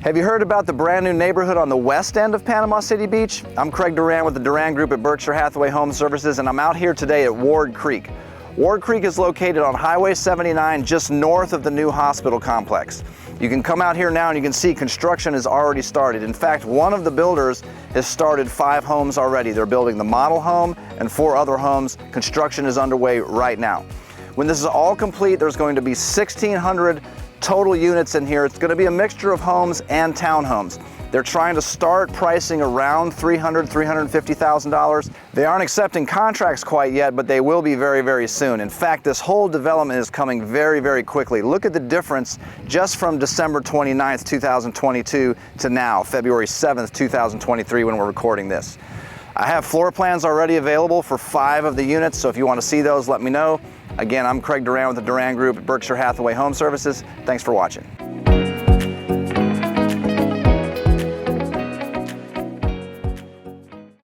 Have you heard about the brand new neighborhood on the west end of Panama City Beach? I'm Craig Duran with the Duran Group at Berkshire Hathaway Home Services, and I'm out here today at Ward Creek. Ward Creek is located on Highway 79 just north of the new hospital complex. You can come out here now and you can see construction has already started. In fact, one of the builders has started 5 homes already. They're building the model home and 4 other homes. Construction is underway right now. When this is all complete, there's going to be 1,600 total units in here. It's going to be a mixture of homes and townhomes. They're trying to start pricing around $300,000, $350,000. They aren't accepting contracts quite yet, but they will be very, very soon. In fact, this whole development is coming very, very quickly. Look at the difference just from December 29th, 2022 to now, February 7th, 2023, when we're recording this. I have floor plans already available for 5 of the units, so if you want to see those, let me know. Again, I'm Craig Duran with the Duran Group at Berkshire Hathaway Home Services. Thanks for watching.